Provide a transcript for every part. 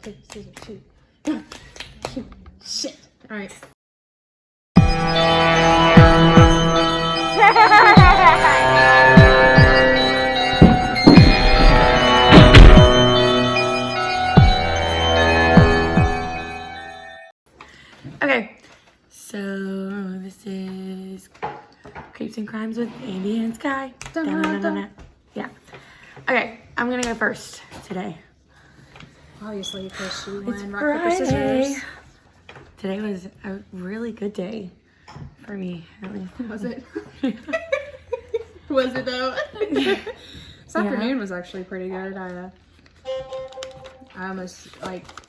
2, scissors, shoot. Shoot. Shit. All right. Okay, so this is Creeps and Crimes with Andy and Sky. Dun-dun-dun-dun-dun. Yeah. Okay, I'm gonna go first today. Obviously, because she won It's rock, paper, Friday. scissors. Today was a really good day for me, at least. Was it? Was it though? This afternoon was actually pretty good. I almost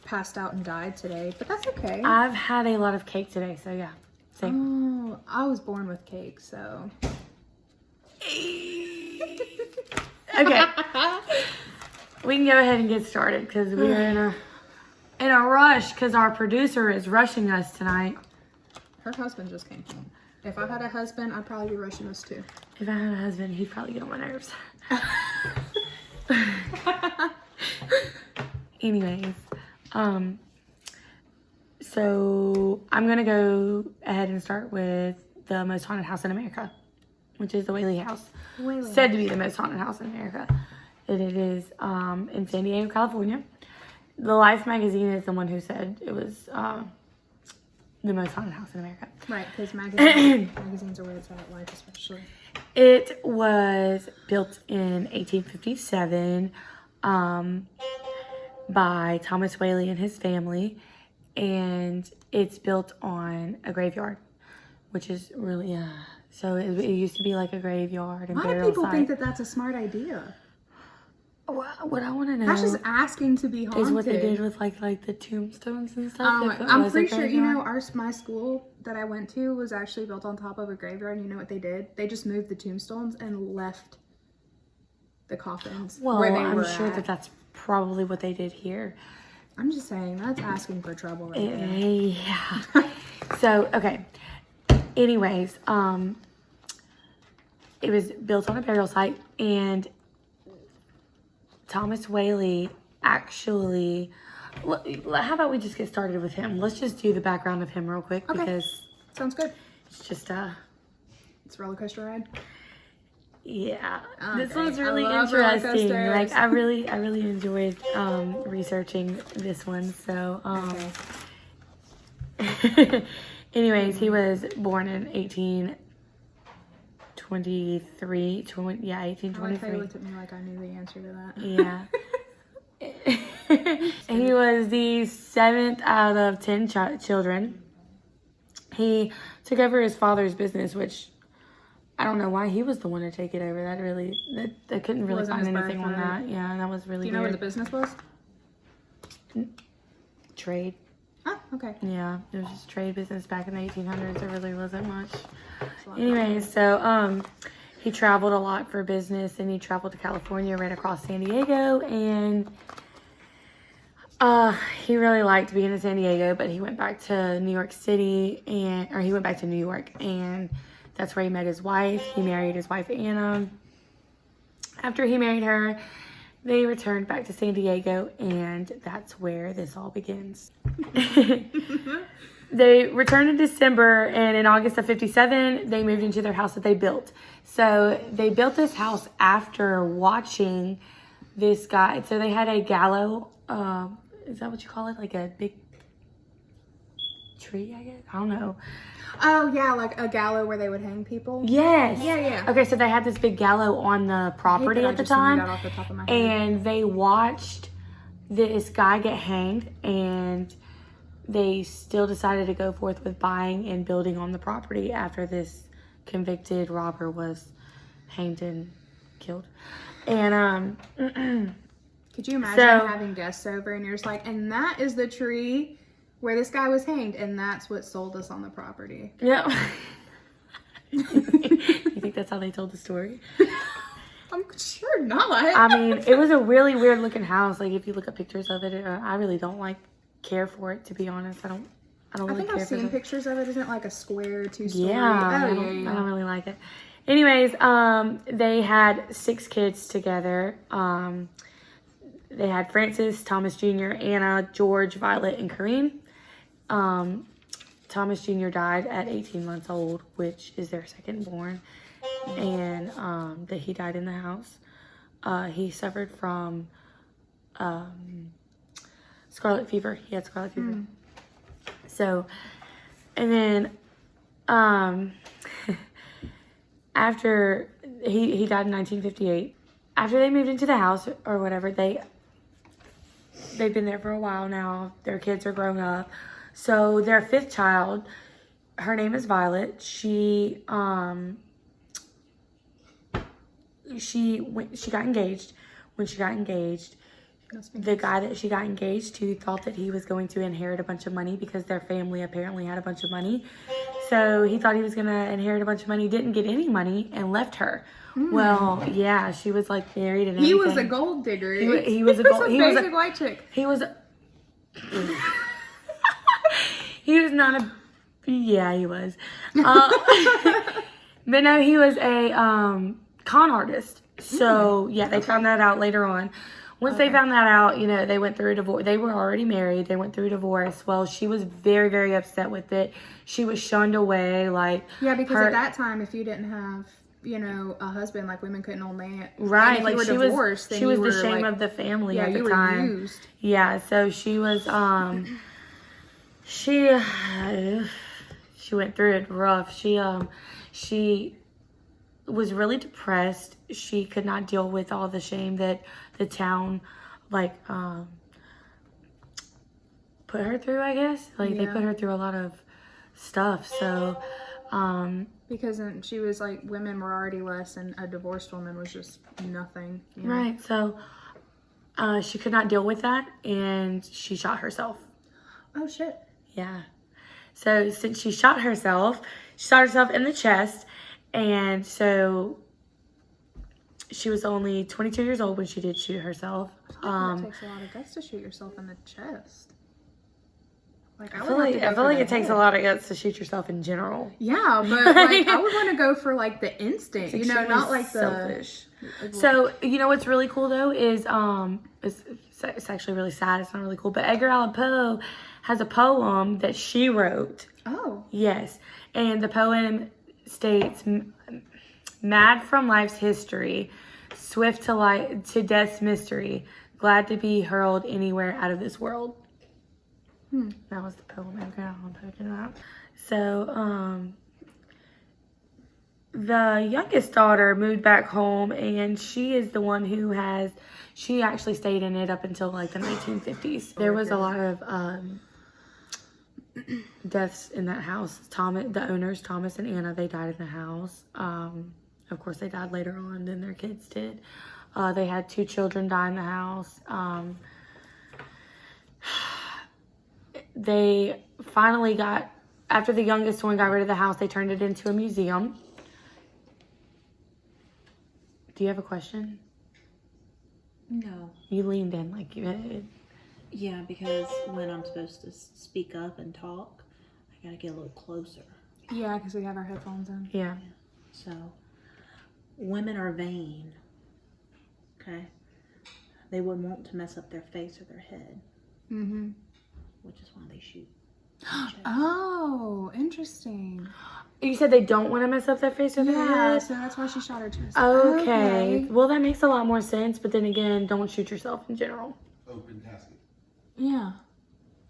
passed out and died today, but that's okay. I've had a lot of cake today, so yeah. Same. Oh, I was born with cake, so. Okay. We can go ahead and get started because we are in a rush because our producer is rushing us tonight. Her husband just came home. If I had a husband, I'd probably be rushing us too. If I had a husband, he'd probably get on my nerves. Anyways, so I'm gonna go ahead and start with the most haunted house in America, which is the Whaley house. Whaley. Said to be the most haunted house in America. And it is in San Diego, California. The Life magazine is the one who said it was the most haunted house in America. Right, because magazines are where it's at, Life especially. It was built in 1857 by Thomas Whaley and his family, and it's built on a graveyard, which is really so it used to be like a graveyard and Why do burial people site. think that that's a smart idea? What I want to know That's just asking to be haunted. is what they did with like the tombstones and stuff. If it I'm was a pretty sure, you know, graveyard. my school that I went to was actually built on top of a graveyard, and you know what they did? They just moved the tombstones and left the coffins Well, where they I'm were sure at. that that's probably what they did here. I'm just saying, that's asking for trouble right there. Yeah. So, okay. Anyways, it was built on a burial site, and Thomas Whaley actually, how about we just get started with him? Let's just do the background of him real quick because Sounds good. it's just, It's a roller coaster ride. yeah, Okay. this one's I really love roller interesting. coasters. Like, I really enjoyed researching this one. So, anyways, he was born in 1823. I like how you 1823. looked at me like I knew the answer to that. Yeah. He was the 7th out of 10 children. He took over his father's business, which I don't know why he was the one to take it over. I couldn't really Wasn't find his anything on birthright. that. Yeah, that was really Do you know where the weird. business was? Trade. Oh, okay. Yeah, it was just trade business back in the 1800s. There really wasn't much. That's a lot. Anyways, so he traveled a lot for business, and he traveled to California, right across San Diego, and he really liked being in San Diego, but he went back to New York City, or he went back to New York, and that's where he met his wife. He married his wife, Anna. After he married her, they returned back to San Diego, and that's where this all begins. They returned in December, and in August of 57, they moved into their house that they built. So they built this house after watching this guy. So they had a gallows. Is that what you call it? Like a big tree, I guess? I don't know. Oh, yeah, like a gallows where they would hang people. Yes. Yeah. Okay, so they had this big gallows on the property at the time. That off the top of my head. And they watched this guy get hanged, and they still decided to go forth with buying and building on the property after this convicted robber was hanged and killed. And Could you imagine So- having guests over and you're just like, and that is the tree where this guy was hanged, and that's what sold us on the property. yeah. You think that's how they told the story? I'm sure not. I mean, it was a really weird looking house. Like, if you look at pictures of it, I really don't care for it, to be honest. I don't I really think care I've for seen the pictures of it. Isn't it like a square 2-story? Yeah, Oh, I don't really like it. Anyways, they had 6 kids together. They had Francis, Thomas Jr., Anna, George, Violet, and Kareem. Thomas Jr. died at 18 months old, which is their second born, and that he died in the house. He suffered from scarlet fever. He had scarlet fever. So, and then after he died in 1958, after they moved into the house or whatever, they've been there for a while now. Their kids are grown up. So their fifth child, her name is Violet. She got engaged. When she got engaged, the guy that she got engaged to thought that he was going to inherit a bunch of money because their family apparently had a bunch of money. So he thought he was going to inherit a bunch of money, didn't get any money, and left her. Well, yeah, she was like married and everything. He was a gold digger. He was a gold. He was a basic white chick. He was. He was not a. Yeah, he was. But no, he was a con artist. So yeah, they found that out later on. Once they found that out, you know, they went through a divorce. They were already married. They went through a divorce. Well, she was very, very upset with it. She was shunned away. Like, yeah, because at that time, if you didn't have, you know, a husband, like women couldn't own that. Right. And if like you were divorced, then she was you the were, shame like, of the family yeah, at the you time. were used. Yeah. So she was she went through it rough. She was really depressed. She could not deal with all the shame that the town put her through, I guess. Like, they put her through a lot of stuff. So because then she was like, women were already less, and a divorced woman was just nothing. You know? Right. So she could not deal with that, and she shot herself. Oh shit. Yeah. So since she shot herself in the chest, and so she was only 22 years old when she did shoot herself. It takes a lot of guts to shoot yourself in the chest. Like, I feel like it takes a lot of guts to shoot yourself in general. Yeah, but like, I would want to go for like the instinct, you know, not like selfish. So you know what's really cool though is it's actually really sad. It's not really cool, but Edgar Allan Poe has a poem that she wrote. Oh. Yes, and the poem states, "Mad from life's history, swift to death's mystery, glad to be hurled anywhere out of this world." That was the poem Edgar Allan Poe did that. So, the youngest daughter moved back home, and she is the one who she actually stayed in it up until like the 1950s. There was a lot of deaths in that house. The owners, Thomas and Anna, they died in the house. Of course, they died later on than their kids did. They had 2 children die in the house. They finally after the youngest one got rid of the house, they turned it into a museum. Do you have a question? No. You leaned in like you had. Yeah, because when I'm supposed to speak up and talk, I gotta get a little closer. Yeah, because we have our headphones in. Yeah. So, women are vain. Okay? They wouldn't want to mess up their face or their head. Mm-hmm. Which is why they shoot. Oh, interesting. You said they don't want to mess up their face or their Yeah, head? so that's why she shot her chest. Okay. Well, that makes a lot more sense, but then again, don't shoot yourself in general. Open casket. Yeah.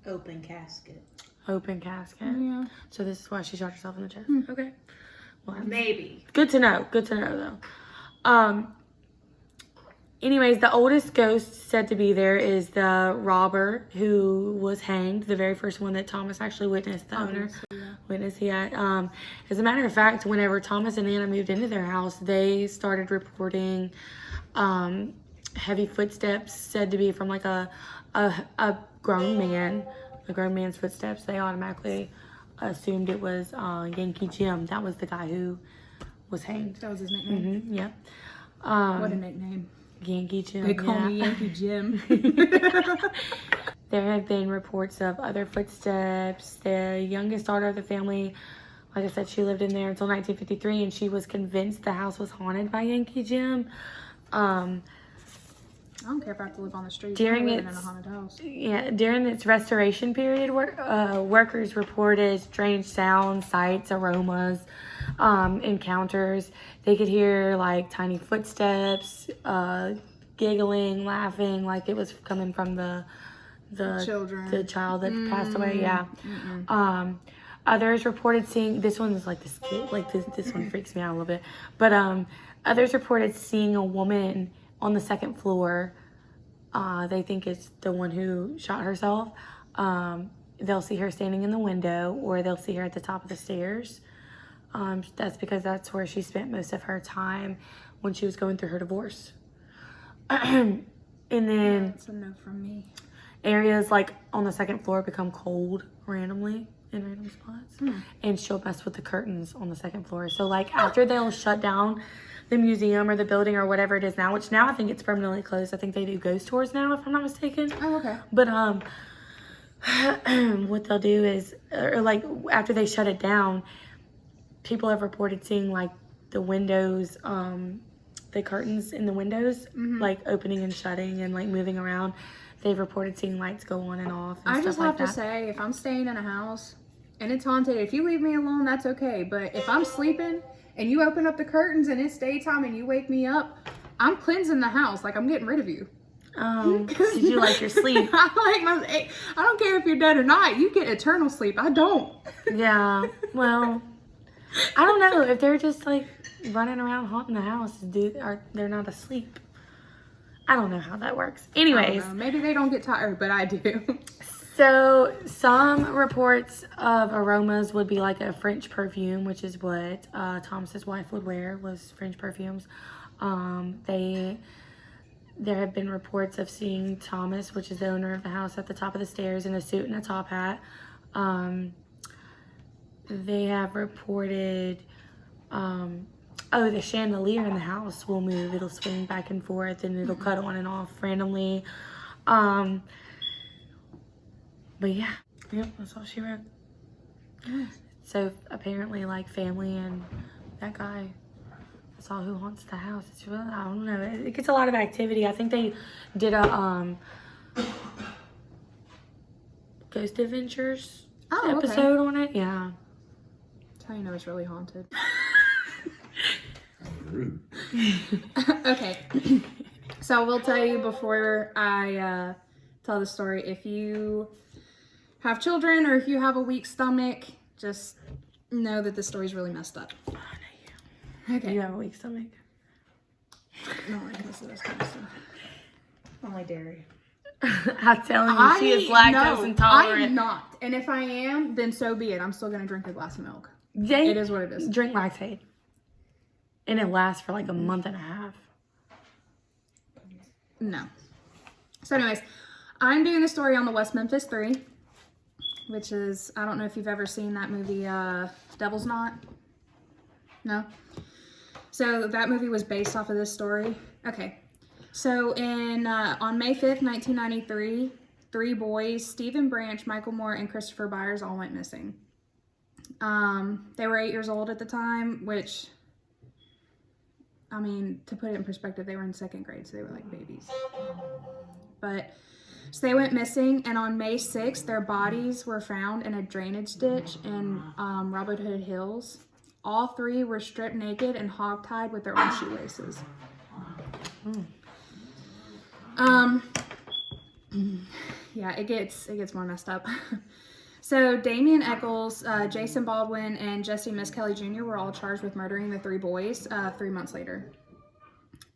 Open casket. Open casket. Yeah. So this is why she shot herself in the chest. Okay. Well, Maybe. good to know. Good to know, though. Anyways, the oldest ghost said to be there is the robber who was hanged, the very first one that Thomas actually witnessed, the owner witnessed. Yeah. As a matter of fact, whenever Thomas and Anna moved into their house, they started reporting heavy footsteps said to be from like a grown man, a grown man's footsteps. They automatically assumed it was Yankee Jim. That was the guy who was hanged. That was his nickname. Yep. What a nickname. Yankee Jim. They call me Yankee Jim. There have been reports of other footsteps. The youngest daughter of the family, like I said, she lived in there until 1953, and she was convinced the house was haunted by Yankee Jim. I don't care if I have to live on the street. During I'm living in its- a haunted house. Yeah, during its restoration period, workers reported strange sounds, sights, aromas, encounters. They could hear like tiny footsteps, giggling, laughing, like it was coming from the Children. the child that passed away. Yeah. Others reported seeing, this one is like this kid, like this one freaks me out a little bit. But others reported seeing a woman on the second floor. They think it's the one who shot herself. They'll see her standing in the window, or they'll see her at the top of the stairs. That's because that's where she spent most of her time when she was going through her divorce. And then That's a no from me. areas like on the second floor become cold randomly in random spots. And she'll mess with the curtains on the second floor. So like after they'll shut down the museum or the building or whatever it is now, which now I think it's permanently closed. I think they do ghost tours now, if I'm not mistaken. Oh, okay. But what they'll do is, or like after they shut it down, people have reported seeing like the windows, the curtains in the windows, like opening and shutting and like moving around. They've reported seeing lights go on and off. And I stuff just like have to that. say, if I'm staying in a house and it's haunted, if you leave me alone, that's okay. But if I'm sleeping and you open up the curtains and it's daytime and you wake me up, I'm cleansing the house. Like, I'm getting rid of you. Did you like your sleep? I don't care if you're dead or not. You get eternal sleep. I don't. Yeah. Well, I don't know if they're just like running around haunting the house. They're not asleep? I don't know how that works. Anyways, Maybe they don't get tired, but I do. so some reports of aromas would be like a French perfume, which is what Thomas's wife would wear, was French perfumes. There have been reports of seeing Thomas, which is the owner of the house, at the top of the stairs in a suit and a top hat. They have reported, the chandelier in the house will move. It'll swing back and forth and it'll cut on and off randomly. But yeah, that's all she wrote. So apparently like family and that guy, that's all who haunts the house. It's really, I don't know. It gets a lot of activity. I think they did a Ghost Adventures episode on it. Yeah. That's how you know it's really haunted. Okay. So we'll tell you before I tell the story, if you have children or if you have a weak stomach, just know that this story's really messed up. I know you. Okay. You have a weak stomach. No, I can listen to this kind of stuff. Only dairy. I'm telling you, she is lactose intolerant. I'm not. And if I am, then so be it. I'm still going to drink a glass of milk. It is what it is. Drink Lactate. And it lasts for like a month and a half. No. So anyways, I'm doing the story on the West Memphis 3, which is, I don't know if you've ever seen that movie, Devil's Knot. No? So that movie was based off of this story. Okay. So on May 5th, 1993, 3 boys, Stephen Branch, Michael Moore, and Christopher Byers all went missing. They were 8 years old at the time, which, I mean, to put it in perspective, they were in 2nd grade, so they were like babies. But, so they went missing, and on May 6th, their bodies were found in a drainage ditch in Robin Hood Hills. All 3 were stripped naked and hogtied with their own shoelaces. Yeah, it gets more messed up. So Damian Eccles, Jason Baldwin, and Jesse Miss Kelly Jr. were all charged with murdering the 3 boys 3 months later.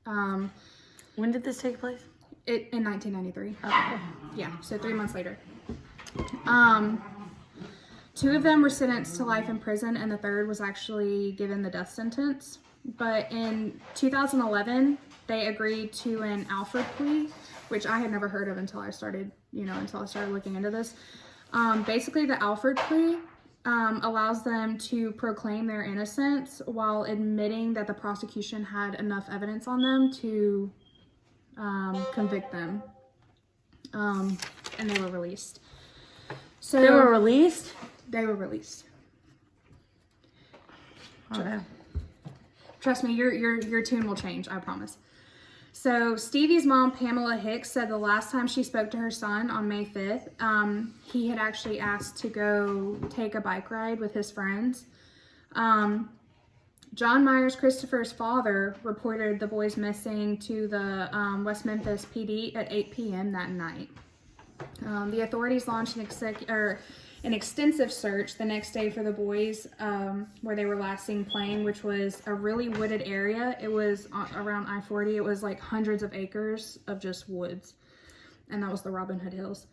When did this take place? In 1993. Okay. Yeah, so 3 months later. 2 of them were sentenced to life in prison, and the 3rd was actually given the death sentence. But in 2011, they agreed to an Alford plea, which I had never heard of until I started looking into this. Basically, the Alford plea allows them to proclaim their innocence while admitting that the prosecution had enough evidence on them to convict them. And they were released. So They were released? They were released. Okay. Trust me, your tune will change, I promise. So Stevie's mom, Pamela Hicks, said the last time she spoke to her son on May 5th, he had actually asked to go take a bike ride with his friends. John Myers, Christopher's father, reported the boys missing to the West Memphis PD at 8 p.m. that night. The authorities launched an extensive search the next day for the boys where they were last seen playing, which was a really wooded area. It was around I-40. It was like hundreds of acres of just woods, and that was the Robin Hood Hills.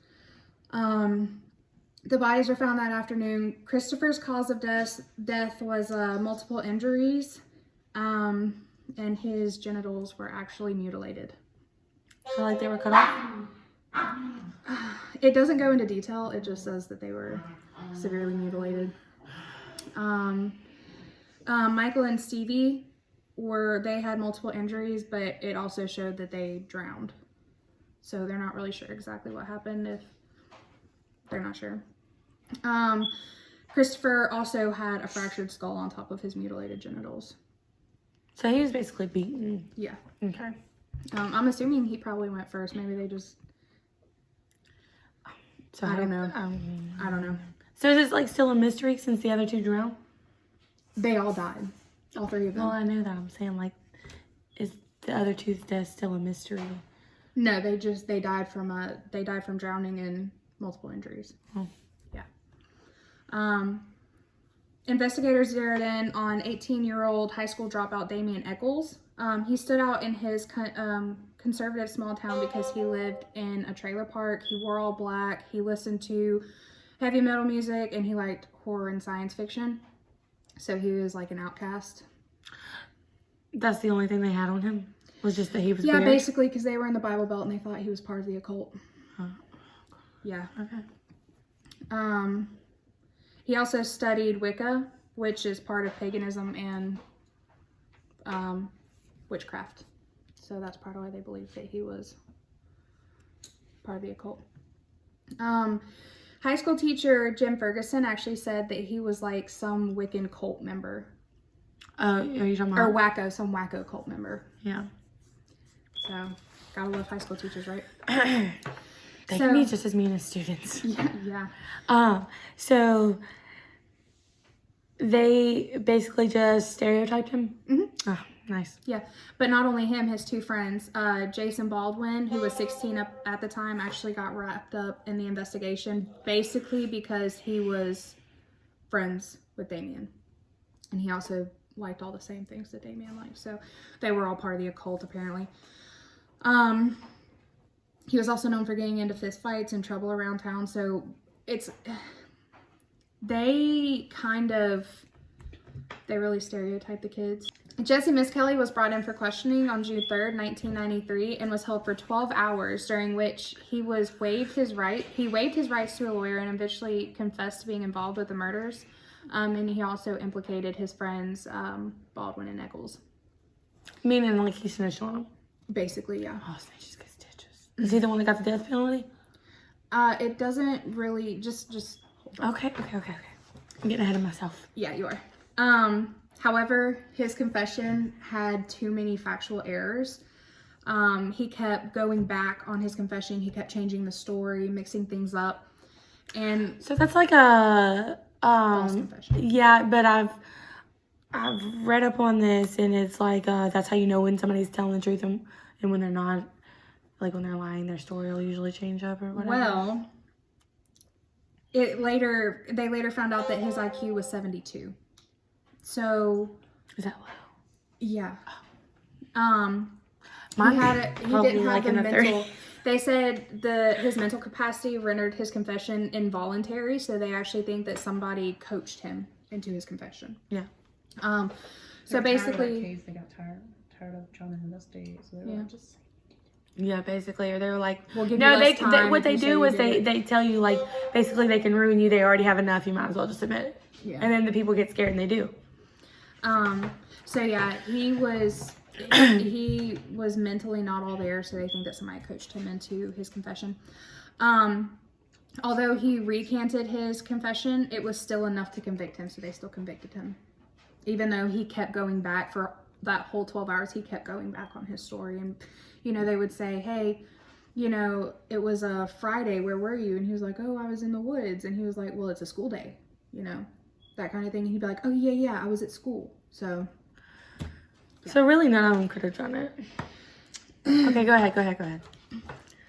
The bodies were found that afternoon. Christopher's cause of death was multiple injuries, and his genitals were actually mutilated. So like they were cut off? It doesn't go into detail. It just says that they were severely mutilated. Michael and Stevie they had multiple injuries, but it also showed that they drowned. So they're not really sure exactly what happened. If they're not sure. Christopher also had a fractured skull on top of his mutilated genitals. So he was basically beaten. Yeah. Okay. I'm assuming he probably went first. Maybe they just... So I don't know. I don't know. So is this like still a mystery since the other two drowned? They all died. All three of them. Well, I know that. I'm saying like, is the other two's death still a mystery? No, they died from drowning and multiple injuries. Oh. Yeah. Investigators zeroed in on 18-year-old high school dropout Damian Eccles. He stood out in his conservative small town because he lived in a trailer park. He wore all black. He listened to heavy metal music, and he liked horror and science fiction. So he was like an outcast. That's the only thing they had on him? Was just that he was Yeah, weird? basically, because they were in the Bible Belt and they thought he was part of the occult. Oh. Yeah. Okay. He also studied Wicca, which is part of paganism and witchcraft. So that's part of why they believe that he was part of the occult. High school teacher Jim Ferguson actually said that he was like some Wiccan cult member. Are you talking about? Or some wacko cult member. Yeah. So, gotta love high school teachers, right? They can be just as mean as students. Yeah. So they basically just stereotyped him? Mm-hmm. Oh, nice. Yeah, but not only him, his two friends, Jason Baldwin, who was 16 at the time, actually got wrapped up in the investigation, basically because he was friends with Damien. And he also liked all the same things that Damien liked. So they were all part of the occult, apparently. He was also known for getting into fist fights and trouble around town. So they really stereotype the kids. Jesse Miskelly was brought in for questioning on June 3rd, 1993, and was held for 12 hours, during which he waived his rights to a lawyer and eventually confessed to being involved with the murders. And he also implicated his friends, Baldwin and Eccles. Meaning like he snitched on him? Basically, yeah. Oh, snitches get stitches. Is he the one that got the death penalty? It doesn't really, just hold on. Okay. I'm getting ahead of myself. Yeah, you are. However, his confession had too many factual errors. He kept going back on his confession. He kept changing the story, mixing things up. And so that's like a false confession. Yeah, but I've read up on this, and it's like that's how you know when somebody's telling the truth and when they're not. Like when they're lying, their story will usually change up or whatever. Well, they later found out that his IQ was 72. So is that low? Yeah. Mine he didn't have the mental. 30. They said his mental capacity rendered his confession involuntary, so they actually think that somebody coached him into his confession. Yeah. So basically, case, they got tired of trying to investigate, so they were just. Yeah, basically, or they were like, we'll give no, you what they do is they tell you like basically they can ruin you. They already have enough. You might as well just admit it. Yeah. And then the people get scared and they do. So yeah, he was mentally not all there, so they think that somebody coached him into his confession. Although he recanted his confession, it was still enough to convict him, so they still convicted him. Even though he kept going back for that whole 12 hours, he kept going back on his story. And, you know, they would say, hey, you know, it was a Friday, where were you? And he was like, oh, I was in the woods. And he was like, well, it's a school day, you know, that kind of thing. And he'd be like, oh, yeah, I was at school. So. Yeah. So really none of them could have done it. Okay, go ahead.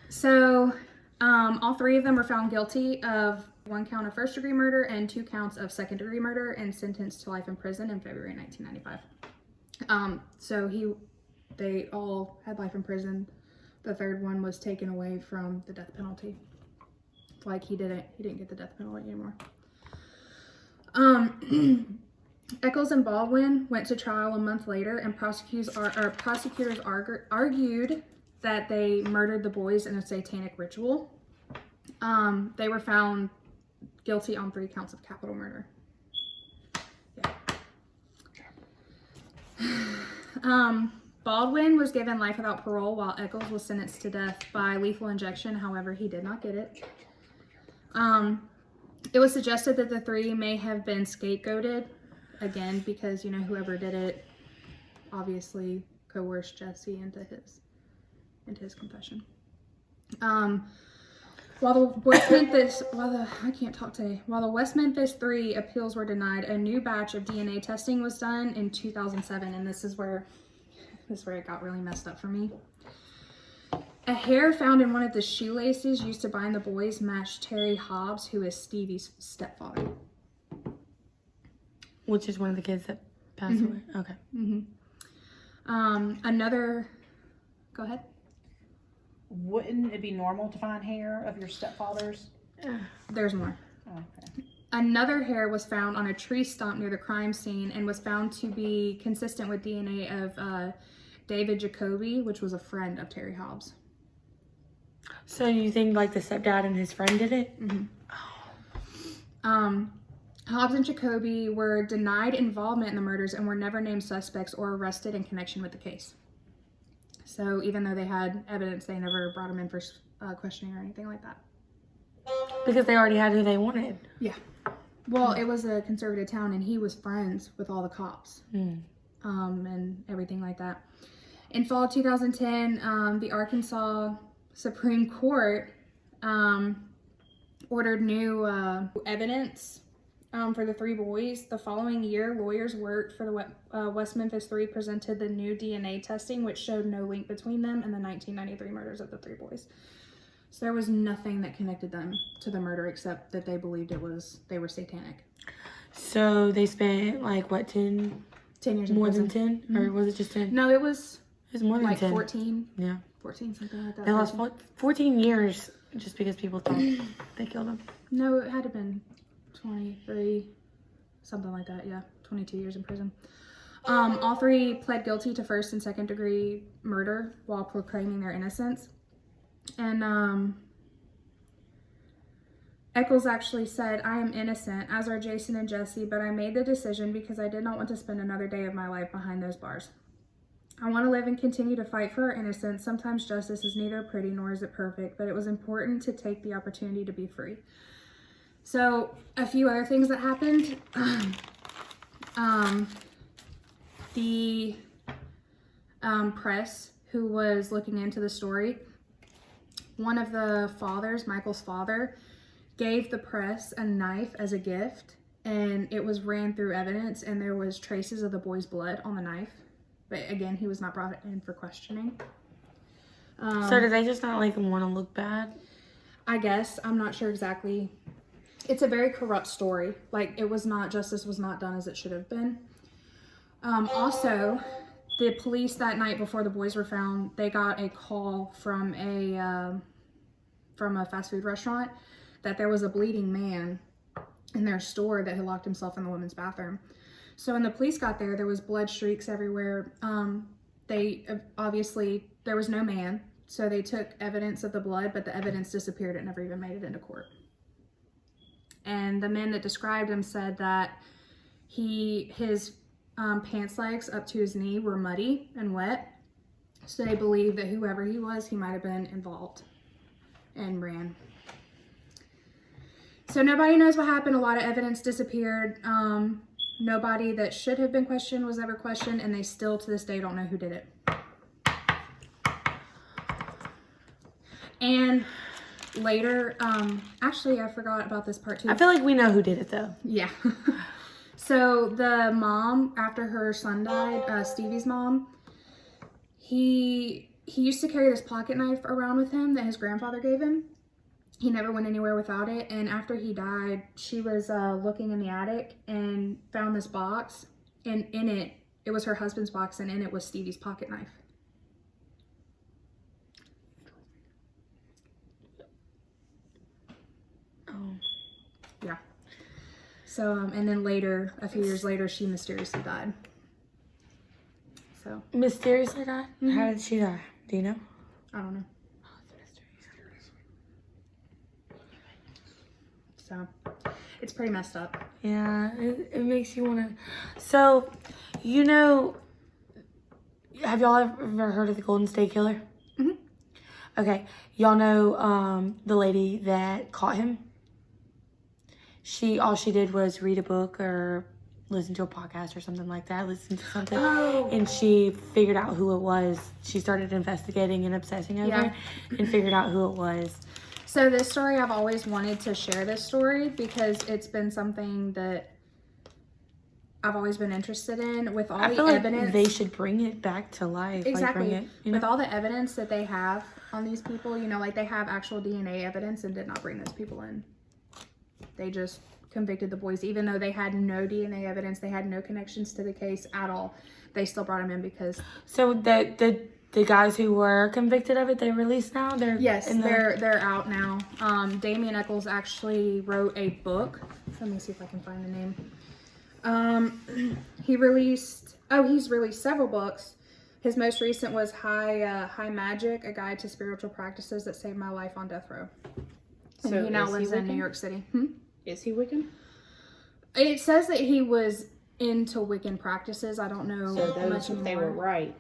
So, all 3 of them were found guilty of 1 count of first-degree murder and 2 counts of second-degree murder and sentenced to life in prison in February 1995. So they all had life in prison. The 3rd one was taken away from the death penalty. Like he didn't get the death penalty anymore. Eccles and Baldwin went to trial a month later, and prosecutors argued that they murdered the boys in a satanic ritual. They were found guilty on 3 counts of capital murder. Yeah. Baldwin was given life without parole, while Eccles was sentenced to death by lethal injection. However, he did not get it. It was suggested that the 3 may have been scapegoated, again, because, you know, whoever did it obviously coerced Jesse into his confession. While the West Memphis 3 appeals were denied, a new batch of DNA testing was done in 2007, and this is where it got really messed up for me. A hair found in one of the shoelaces used to bind the boys matched Terry Hobbs, who is Stevie's stepfather. Which is one of the kids that passed away. Okay. Go ahead. Wouldn't it be normal to find hair of your stepfather's? There's more. Oh, okay. Another hair was found on a tree stump near the crime scene and was found to be consistent with DNA of David Jacoby, which was a friend of Terry Hobbs. So you think like the stepdad and his friend did it? Hobbs and Jacoby were denied involvement in the murders and were never named suspects or arrested in connection with the case. So even though they had evidence, they never brought them in for questioning or anything like that. Because they already had who they wanted. Yeah. Well, it was a conservative town, and he was friends with all the cops and everything like that. In fall of 2010, the Arkansas Supreme Court ordered new evidence for the 3 boys. The following year, lawyers worked for the West Memphis 3 presented the new DNA testing, which showed no link between them and the 1993 murders of the 3 boys. So there was nothing that connected them to the murder except that they believed they were satanic. So they spent like what, 10 years in more prison. than 10? Or was it just 10? No, it was more than like 10. 14. Yeah. 14, something like that. They lost 14 years just because people thought they killed him. No, it had to have been 23, something like that. Yeah, 22 years in prison. All 3 pled guilty to first and second degree murder while proclaiming their innocence. And Eccles actually said, I am innocent, as are Jason and Jesse, but I made the decision because I did not want to spend another day of my life behind those bars. I want to live and continue to fight for our innocence. Sometimes justice is neither pretty nor is it perfect, but it was important to take the opportunity to be free. So, a few other things that happened. The press who was looking into the story, one of the fathers, Michael's father, gave the press a knife as a gift, and it was ran through evidence, and there was traces of the boy's blood on the knife. But again, he was not brought in for questioning. So did they just not like want to look bad? I guess. I'm not sure exactly. It's a very corrupt story. Like, justice was not done as it should have been. Also, the police that night before the boys were found, they got a call from a fast food restaurant that there was a bleeding man in their store that had locked himself in the women's bathroom. So when the police got there, there was blood streaks everywhere. There was no man, so they took evidence of the blood, but the evidence disappeared. It never even made it into court. And the men that described him said that his pants legs up to his knee were muddy and wet. So they believe that whoever he was, he might have been involved and ran. So nobody knows what happened. A lot of evidence disappeared. Nobody that should have been questioned was ever questioned, and they still to this day don't know who did it. And later, actually, I forgot about this part too. I feel like we know who did it though. Yeah. So the mom, after her son died, Stevie's mom, he used to carry this pocket knife around with him that his grandfather gave him. He never went anywhere without it. And after he died, she was looking in the attic and found this box. And in it, it was her husband's box, and in it was Stevie's pocket knife. Oh. Yeah. So, and then later, a few years later, she mysteriously died. So. Mysteriously died? Mm-hmm. How did she die? Do you know? I don't know. Oh, it's mysterious. So, it's pretty messed up. Yeah, it makes you want to. So, you know, have y'all ever heard of the Golden State Killer? Mm-hmm. Okay, y'all know the lady that caught him? All she did was read a book or listen to a podcast or something like that, listen to something, and she figured out who it was. She started investigating and obsessing over it and figured out who it was. So this story, I've always wanted to share this story because it's been something that I've always been interested in. With all I the feel like evidence, they should bring it back to life. exactly. Like bring it, you know? With all the evidence that they have on these people, you know, like they have actual DNA evidence and did not bring those people in. They just convicted the boys, even though they had no DNA evidence, they had no connections to the case at all. They still brought them in because. So the guys who were convicted of it, they're released now. They're out now. Damien Eccles actually wrote a book. Let me see if I can find the name. He's released several books. His most recent was High Magic: A Guide to Spiritual Practices That Saved My Life on Death Row. And So he now is he lives in New Wiccan? York City. Is he Wiccan? It says that he was into Wiccan practices. I don't know So much anymore. they were right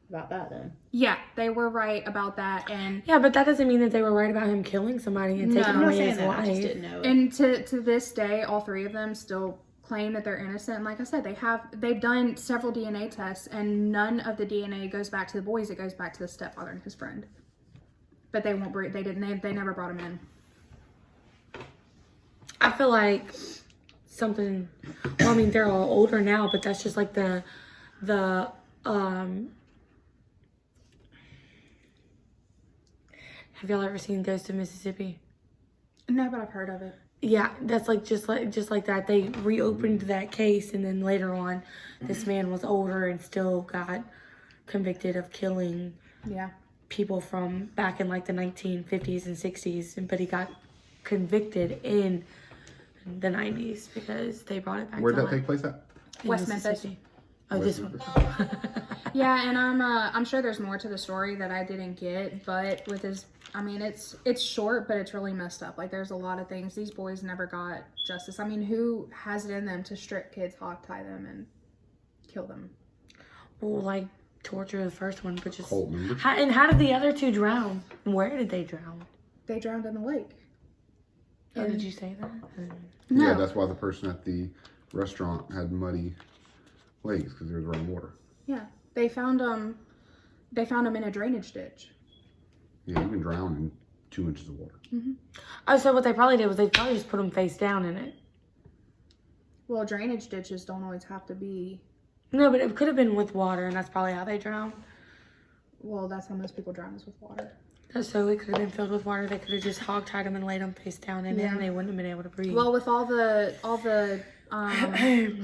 about that then. Yeah, they were right about that. And Yeah, but that doesn't mean that they were right about him killing somebody and taking I'm not away saying his that. I just life. didn't know it. and to this day, all three of them still claim that they're innocent. And like I said, they've done several DNA tests, and none of the DNA goes back to the boys. It goes back to the stepfather and his friend. But they won't bring. They didn't. They never brought him in. I feel like something. Well, I mean, they're all older now, but that's just like the. Have y'all ever seen Ghost of Mississippi? No, but I've heard of it. Yeah, that's like just like that. They reopened that case, and then later on, this man was older and still got convicted of killing Yeah. people from back in like the 1950s and 60s, but he got convicted in the 90s because they brought it back. Where'd to that life. take place at? In West Memphis. Mississippi. Oh, West this one. Yeah, and I'm sure there's more to the story that I didn't get, but with his, I mean, it's short, but it's really messed up. Like, there's a lot of things. These boys never got justice. I mean, who has it in them to strip kids, hog tie them, and kill them? Well, like torture the first one, but just Cult members. how did the other two drown? Where did they drown? They drowned in the lake. Oh, did you say that? No. Yeah, that's why the person at the restaurant had muddy legs, because there was running water. Yeah, they found them in a drainage ditch. Yeah, you can drown in 2 inches of water. Oh, so what they probably did was they probably just put them face down in it. Well, drainage ditches don't always have to be. No, but it could have been with water, and that's probably how they drowned. Well, that's how most people drown is with water. So it could have been filled with water. They could have just hog-tied them and laid them face down in it, Yeah. and they wouldn't have been able to breathe. Well, with all the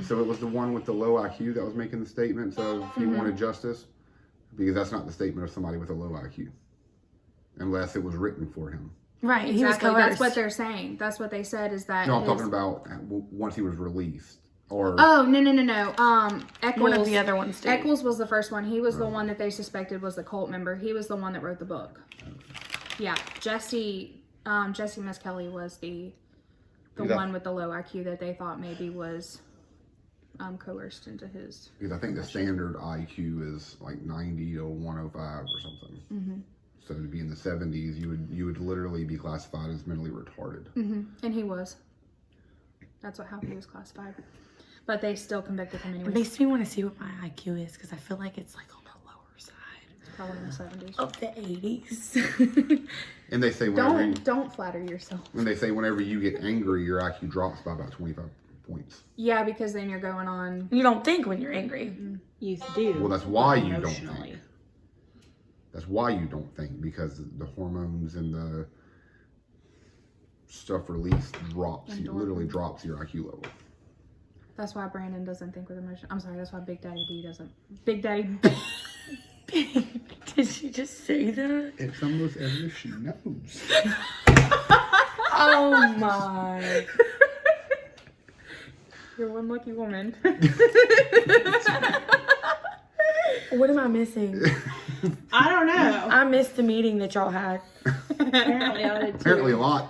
So it was the one with the low IQ that was making the statements of he wanted justice, because that's not the statement of somebody with a low IQ, unless it was written for him. right, he was exactly. coerced. That's what they're saying. That's what they said is that. No, I'm his- talking about once he was released. Or Oh no. Eccles. One of the other ones did. Eccles was the first one. He was the one that they suspected was the cult member. He was the one that wrote the book. Yeah, Jesse Miss Kelly was the Yeah. one with the low IQ that they thought maybe was coerced into his. because I think the standard IQ is like 90 to 105 or something. Mm-hmm. So to be in the 70s, you would literally be classified as mentally retarded. Mm-hmm. And he was. That's how he was classified. but they still convicted him It anyway. makes me want to see what my IQ is because I feel like it's like on the lower side Probably in the 70s. of the 80s. And they say whenever Don't flatter yourself. whenever you get angry, your IQ drops by about 25 points. Yeah, because then you're going on. You don't think when you're angry. You do. Well, that's why you don't emotionally. think. That's why you don't think, because the hormones and the stuff released literally drops your IQ level. That's why Brandon doesn't think with emotion. I'm sorry, that's why Big Daddy D doesn't. Big Daddy. Did she just say that? It's almost as if she knows. Oh my. You're one lucky woman. What am I missing? I don't know. I missed the meeting that y'all had. Apparently I did too. Apparently a lot.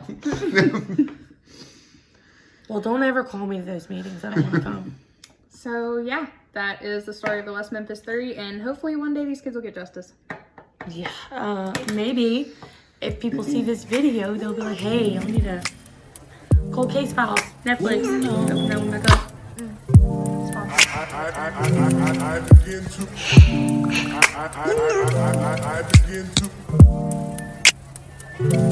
Well, don't ever call me to those meetings. I don't want to come. So, yeah, that is the story of the West Memphis 3, and hopefully one day these kids will get justice. Yeah. Maybe if people see this video, they'll be like, hey, I need a Cold Case Files, Netflix. Open that one back up. I begin to